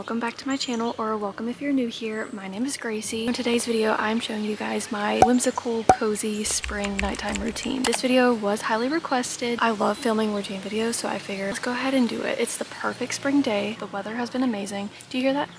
welcome back to my channel, or welcome if you're new here. My name is Gracie. In today's video, I'm showing you guys my whimsical, cozy spring nighttime routine. This video was highly requested. I love filming routine videos, so I figured let's go ahead and do it. It's the perfect spring day. The weather has been amazing. Do you hear that?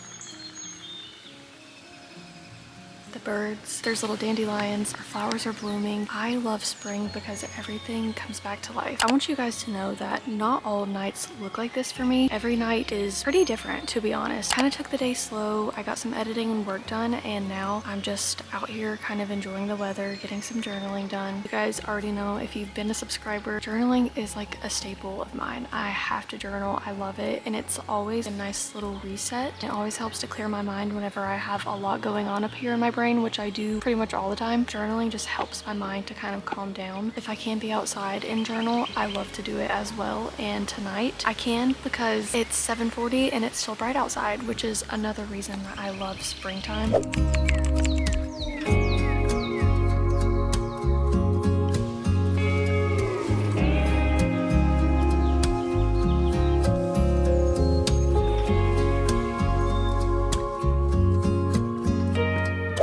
The birds, there's little dandelions, our flowers are blooming. I love spring because everything comes back to life. I want you guys to know that not all nights look like this for me. Every night is pretty different, to be honest. Kind of took the day slow. I got some editing and work done, and now I'm just out here kind of enjoying the weather, getting some journaling done. You guys already know, if you've been a subscriber, journaling is like a staple of mine. I have to journal. I love it, and it's always a nice little reset. It always helps to clear my mind whenever I have a lot going on up here in my brain, which I do pretty much all the time. Journaling just helps my mind to kind of calm down. If I can't be outside and journal, I love to do it as well. And tonight I can, because it's 7:40 and it's still bright outside, which is another reason that I love springtime.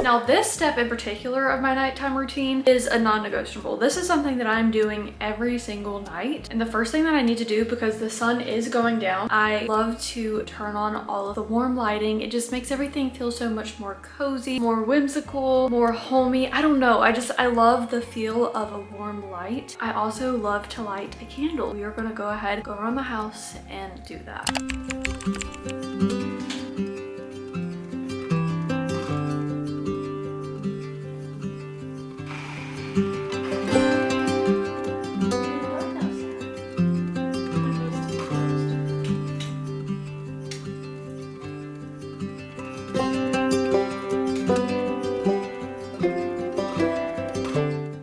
Now this step in particular of my nighttime routine is a non-negotiable. This is something that I'm doing every single night. And the first thing that I need to do, because the sun is going down, I love to turn on all of the warm lighting. It just makes everything feel so much more cozy, more whimsical, more homey. I don't know. I love the feel of a warm light. I also love to light a candle. We are gonna go ahead, go around the house and do that.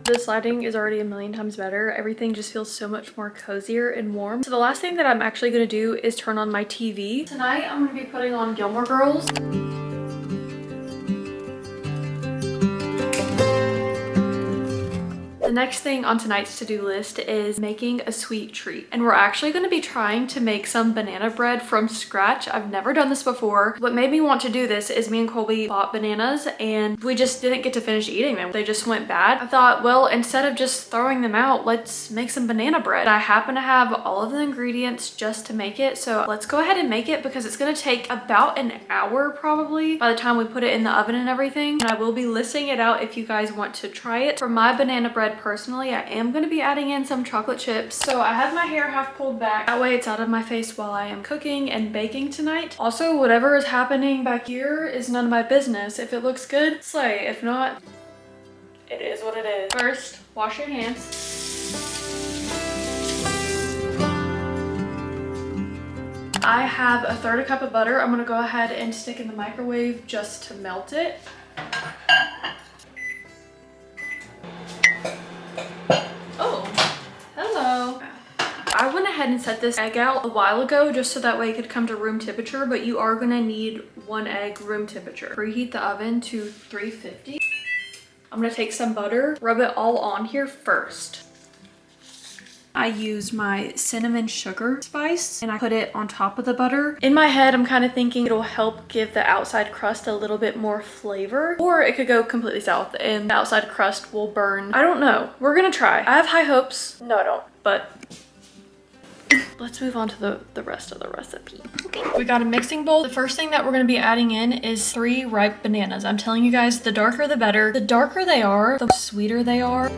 This lighting is already a million times better. Everything just feels so much more cozier and warm. So the last thing that I'm actually going to do is turn on my TV. Tonight I'm going to be putting on Gilmore Girls. The next thing on tonight's to-do list is making a sweet treat. And we're actually going to be trying to make some banana bread from scratch. I've never done this before. What made me want to do this is me and Colby bought bananas and we just didn't get to finish eating them. They just went bad. I thought, well, instead of just throwing them out, let's make some banana bread. I happen to have all of the ingredients just to make it. So let's go ahead and make it, because it's going to take about an hour probably by the time we put it in the oven and everything. And I will be listing it out if you guys want to try it. For my banana bread personally, I am going to be adding in some chocolate chips. So I have my hair half pulled back. That way it's out of my face while I am cooking and baking tonight. Also, whatever is happening back here is none of my business. If it looks good, slay. If not, it is what it is. First, wash your hands. I have a third a cup of butter. I'm going to go ahead and stick in the microwave just to melt it. I went ahead and set this egg out a while ago just so that way it could come to room temperature, but you are gonna need one egg room temperature. Preheat the oven to 350. I'm gonna take some butter, rub it all on here first. I used my cinnamon sugar spice and I put it on top of the butter. In my head, I'm kind of thinking it'll help give the outside crust a little bit more flavor, or it could go completely south and the outside crust will burn. I don't know. We're gonna try. I have high hopes. No, I don't, but let's move on to the rest of the recipe. Okay. We got a mixing bowl. The first thing that we're going to be adding in is 3 ripe bananas. I'm telling you guys, the darker the better. The darker they are, the sweeter they are.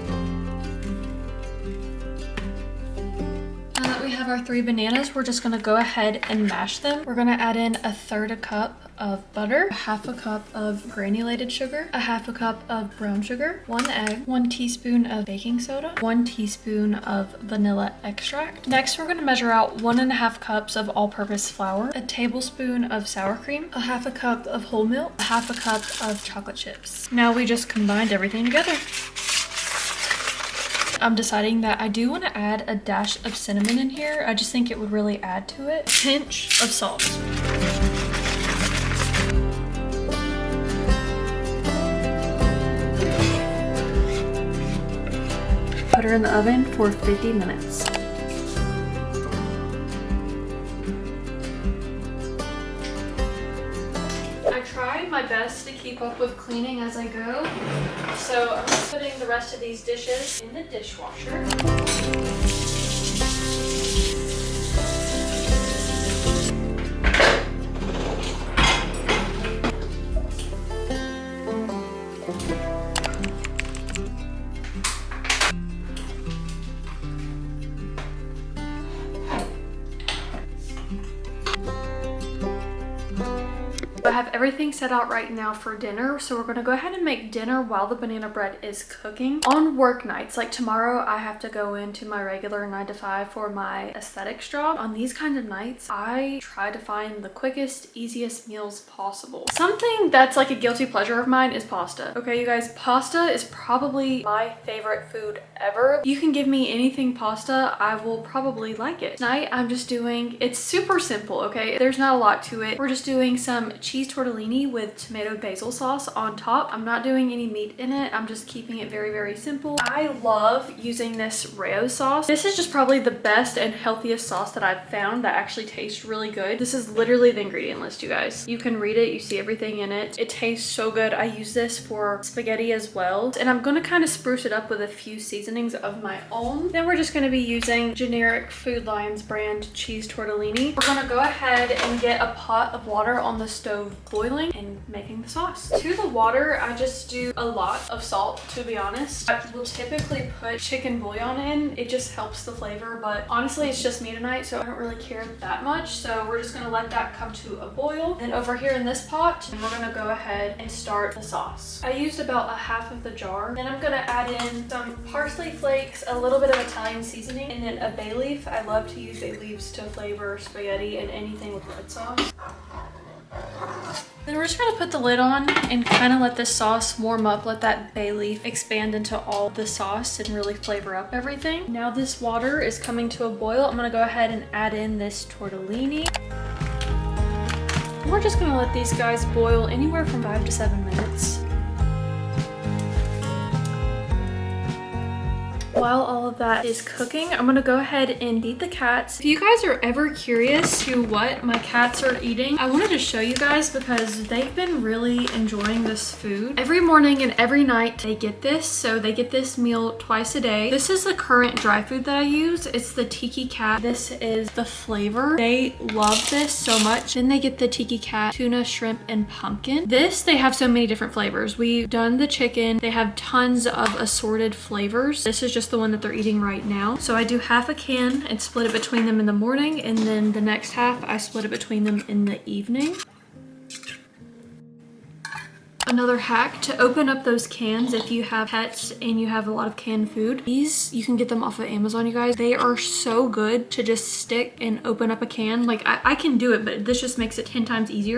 Now that we have our 3 bananas, we're just going to go ahead and mash them. We're going to add in a third a cup of butter, half a cup of granulated sugar, a half a cup of brown sugar, 1 egg, 1 teaspoon of baking soda, 1 teaspoon of vanilla extract. Next, we're going to measure out 1.5 cups of all-purpose flour, a tablespoon of sour cream, a half a cup of whole milk, a half a cup of chocolate chips. Now we just combined everything together. I'm deciding that I do want to add a dash of cinnamon in here. I just think it would really add to it. A pinch of salt. Put her in the oven for 50 minutes. keep up with cleaning as I go. So I'm just putting the rest of these dishes in the dishwasher. I have everything set out right now for dinner, so we're gonna go ahead and make dinner while the banana bread is cooking. On work nights, like tomorrow, I have to go into my regular 9 to 5 for my aesthetics job. On these kind of nights, I try to find the quickest, easiest meals possible. Something that's like a guilty pleasure of mine is pasta. Okay, you guys, pasta is probably my favorite food ever. You can give me anything pasta, I will probably like it. Tonight, I'm just doing, it's super simple, okay? There's not a lot to it. We're just doing some cheese tortellini with tomato basil sauce on top. I'm not doing any meat in it. I'm just keeping it very, very simple. I love using this Rayo sauce. This is just probably the best and healthiest sauce that I've found that actually tastes really good. This is literally the ingredient list, you guys. You can read it, you see everything in it. It tastes so good. I use this for spaghetti as well. And I'm gonna kind of spruce it up with a few seasonings of my own. Then we're just gonna be using generic Food Lions brand cheese tortellini. We're gonna go ahead and get a pot of water on the stove boiling and making the sauce. To the water, I just do a lot of salt, to be honest. I will typically put chicken bouillon in. It just helps the flavor, but honestly, it's just me tonight, so I don't really care that much. So we're just gonna let that come to a boil. Then over here in this pot, we're gonna go ahead and start the sauce. I used about a half of the jar. Then I'm gonna add in some parsley flakes, a little bit of Italian seasoning, and then a bay leaf. I love to use bay leaves to flavor spaghetti and anything with red sauce. Then we're just gonna put the lid on and kind of let this sauce warm up, let that bay leaf expand into all the sauce and really flavor up everything. Now this water is coming to a boil. I'm gonna go ahead and add in this tortellini. We're just gonna let these guys boil anywhere from 5 to 7 minutes. While all of that is cooking, I'm gonna go ahead and feed the cats. If you guys are ever curious to what my cats are eating, I wanted to show you guys because they've been really enjoying this food. Every morning and every night they get this, so they get this meal twice a day. This is the current dry food that I use. It's the Tiki Cat. This is the flavor. They love this so much. Then they get the Tiki Cat tuna, shrimp, and pumpkin. This, they have so many different flavors. We've done the chicken. They have tons of assorted flavors. This is just the one that they're eating right now. So I do half a can and split it between them in the morning, and then the next half I split it between them in the evening. Another hack to open up those cans if you have pets and you have a lot of canned food. These, you can get them off of Amazon, you guys. They are so good to just stick and open up a can. Like I can do it, but this just makes it 10 times easier,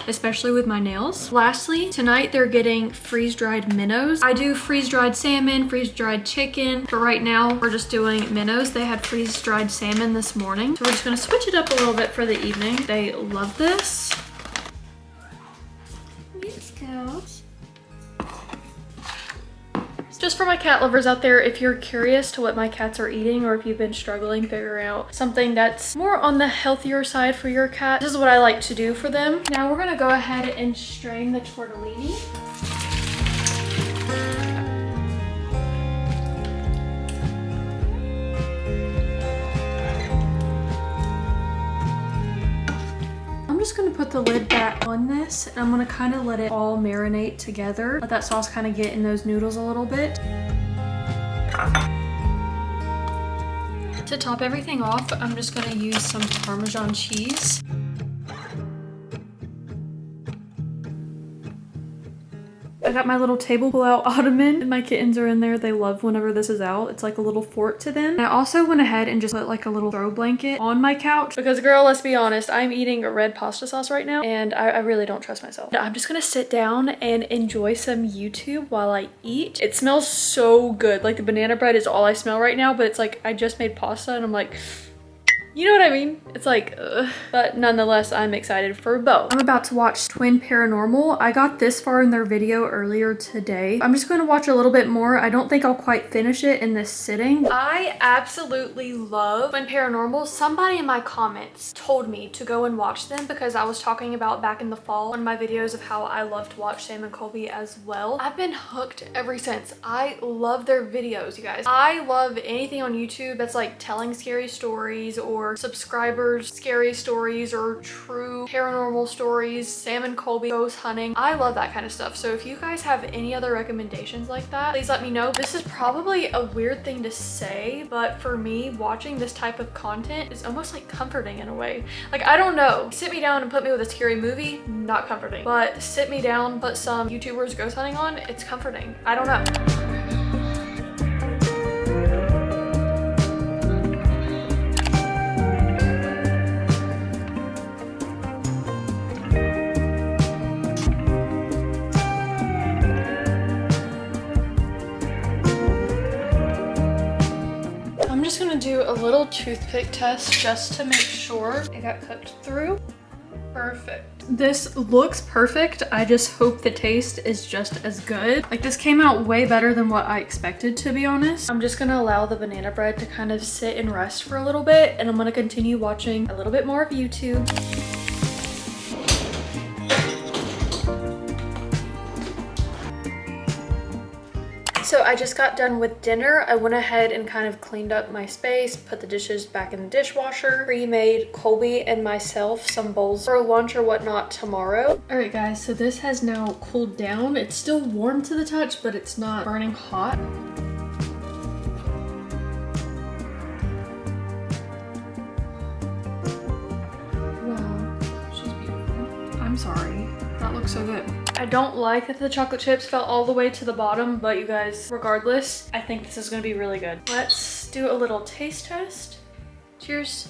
especially with my nails. Lastly, tonight they're getting freeze-dried minnows. I do freeze-dried salmon, freeze-dried chicken, but right now we're just doing minnows. They had freeze-dried salmon this morning. So we're just gonna switch it up a little bit for the evening. They love this. Just for my cat lovers out there, if you're curious to what my cats are eating, or if you've been struggling figuring out something that's more on the healthier side for your cat, this is what I like to do for them. Now we're gonna go ahead and strain the tortellini. I'm just gonna put the lid back on this, and I'm gonna kind of let it all marinate together. Let that sauce kind of get in those noodles a little bit. To top everything off, I'm just gonna use some Parmesan cheese. I got my little table pull-out ottoman, and my kittens are in there. They love whenever this is out. It's like a little fort to them. And I also went ahead and just put like a little throw blanket on my couch because, girl, let's be honest, I'm eating a red pasta sauce right now and I really don't trust myself. I'm just gonna sit down and enjoy some YouTube while I eat. It smells so good. Like the banana bread is all I smell right now, but it's like I just made pasta and I'm like, You know what I mean? It's like, ugh. But nonetheless, I'm excited for both. I'm about to watch Twin Paranormal. I got this far in their video earlier today. I'm just going to watch a little bit more. I don't think I'll quite finish it in this sitting. I absolutely love Twin Paranormal. Somebody in my comments told me to go and watch them because I was talking about back in the fall on my videos of how I love to watch Sam and Colby as well. I've been hooked ever since. I love their videos, you guys. I love anything on YouTube that's like telling scary stories or subscribers scary stories or true paranormal stories, Sam and Colby ghost hunting. I love that kind of stuff. So if you guys have any other recommendations like that, please let me know. This is probably a weird thing to say, but for me, watching this type of content is almost like comforting in a way. Like, I don't know. Sit me down and put me with a scary movie, not comforting. But sit me down, put some YouTubers ghost hunting on, it's comforting. I don't know. I'm just gonna do a little toothpick test just to make sure it got cooked through. Perfect. This looks perfect. I just hope the taste is just as good. Like, this came out way better than what I expected, to be honest. I'm just gonna allow the banana bread to kind of sit and rest for a little bit, and I'm gonna continue watching a little bit more of YouTube. So I just got done with dinner. I went ahead and kind of cleaned up my space, put the dishes back in the dishwasher, pre-made Colby and myself some bowls for lunch or whatnot tomorrow. All right guys, so this has now cooled down. It's still warm to the touch, but it's not burning hot. Wow, she's beautiful. I'm sorry, that looks so good. I don't like that the chocolate chips fell all the way to the bottom, but you guys, regardless, I think this is gonna be really good. Let's do a little taste test. Cheers.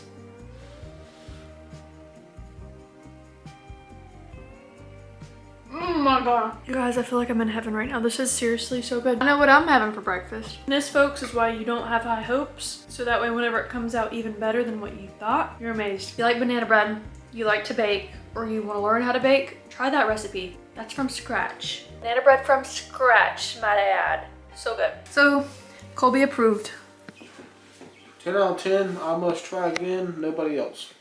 Oh my god. You guys, I feel like I'm in heaven right now. This is seriously so good. I know what I'm having for breakfast. This, folks, is why you don't have high hopes. So that way, whenever it comes out even better than what you thought, you're amazed. If you like banana bread, you like to bake, or you want to learn how to bake, try that recipe. That's from scratch. Banana bread from scratch, might I add. So good. So, Colby approved. 10 out of 10, I must try again, nobody else.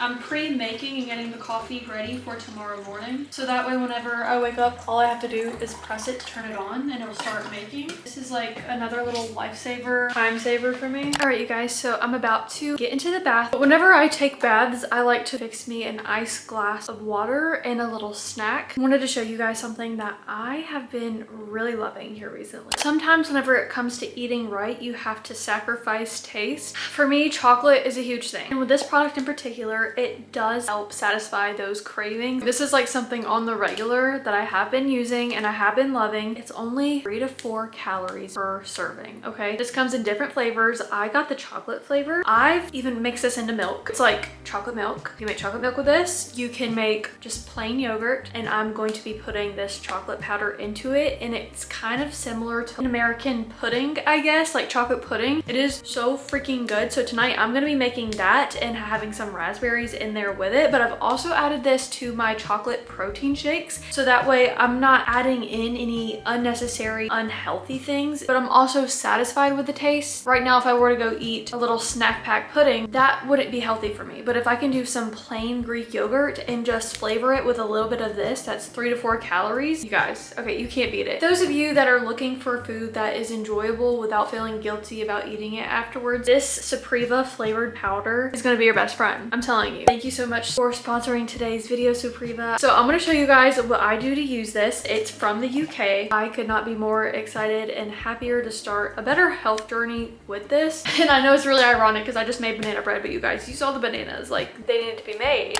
I'm pre-making and getting the coffee ready for tomorrow morning. So that way whenever I wake up, all I have to do is press it to turn it on and it'll start making. This is like another little lifesaver, time saver for me. All right, you guys, so I'm about to get into the bath. But whenever I take baths, I like to fix me an ice glass of water and a little snack. I wanted to show you guys something that I have been really loving here recently. Sometimes whenever it comes to eating right, you have to sacrifice taste. For me, chocolate is a huge thing. And with this product in particular, it does help satisfy those cravings. This is like something on the regular that I have been using and I have been loving. It's only 3 to 4 calories per serving, okay? This comes in different flavors. I got the chocolate flavor. I've even mixed this into milk. It's like chocolate milk. You make chocolate milk with this. You can make just plain yogurt, and I'm going to be putting this chocolate powder into it, and it's kind of similar to an American pudding, I guess, like chocolate pudding. It is so freaking good. So tonight I'm gonna be making that and having some raspberries in there with it, but I've also added this to my chocolate protein shakes, so that way I'm not adding in any unnecessary unhealthy things, but I'm also satisfied with the taste. Right now, if I were to go eat a little snack pack pudding, that wouldn't be healthy for me, but if I can do some plain Greek yogurt and just flavor it with a little bit of this, that's 3 to 4 calories. You guys, okay, you can't beat it. Those of you that are looking for food that is enjoyable without feeling guilty about eating it afterwards, this Supreva flavored powder is gonna be your best friend. I'm telling you. Thank you so much for sponsoring today's video, Supreva. So I'm going to show you guys what I do to use this. It's from the UK. I could not be more excited and happier to start a better health journey with this. And I know it's really ironic because I just made banana bread, but you guys, you saw the bananas. Like, they needed to be made.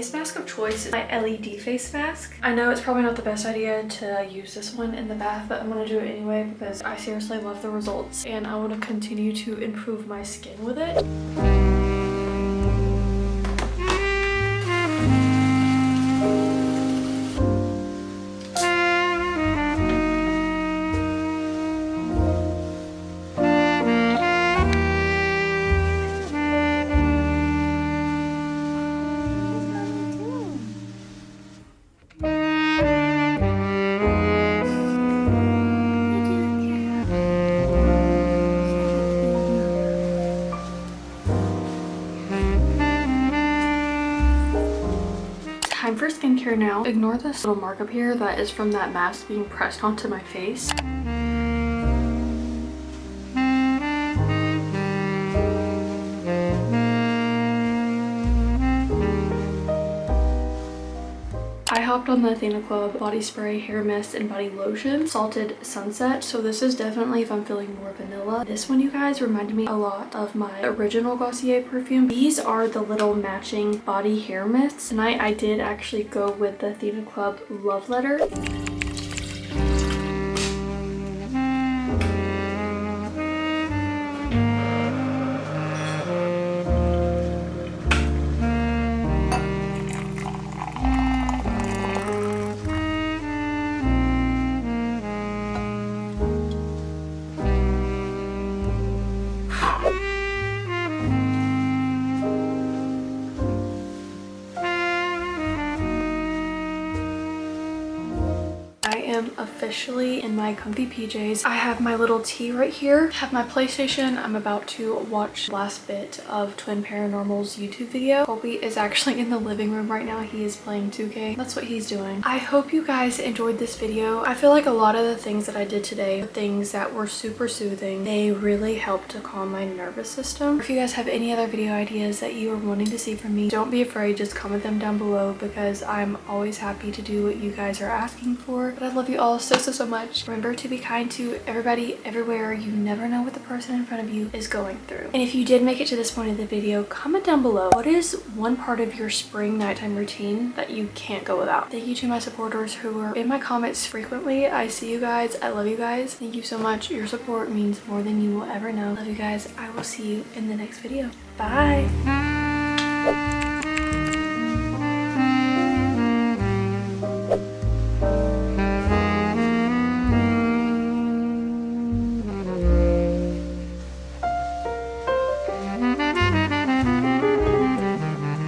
face mask of choice is my LED face mask. I know it's probably not the best idea to use this one in the bath, but I'm gonna do it anyway because I seriously love the results and I want to continue to improve my skin with it. Time for skincare now. Ignore this little mark up here that is from that mask being pressed onto my face. I hopped on the Athena Club body spray, hair mist, and body lotion, Salted Sunset. So this is definitely if I'm feeling more vanilla. This one, you guys, reminded me a lot of my original Glossier perfume. These are the little matching body hair mists. Tonight I did actually go with the Athena Club Love Letter. Officially in my comfy PJs. I have my little tea right here, have my PlayStation. I'm about to watch the last bit of Twin Paranormal's YouTube video. Colby is actually in the living room right now. He is playing 2K. That's what he's doing. I hope you guys enjoyed this video. I feel like a lot of the things that I did today, things that were super soothing, they really helped to calm my nervous system. If you guys have any other video ideas that you are wanting to see from me, don't be afraid, just comment them down below because I'm always happy to do what you guys are asking for. But I love you all so much. Remember to be kind to everybody, everywhere. You never know what the person in front of you is going through. And if you did make it to this point of the video, comment down below, what is one part of your spring nighttime routine that you can't go without? Thank you to my supporters who are in my comments frequently. I see you guys. I love you guys. Thank you so much. Your support means more than you will ever know. Love you guys. I will see you in the next video. Bye.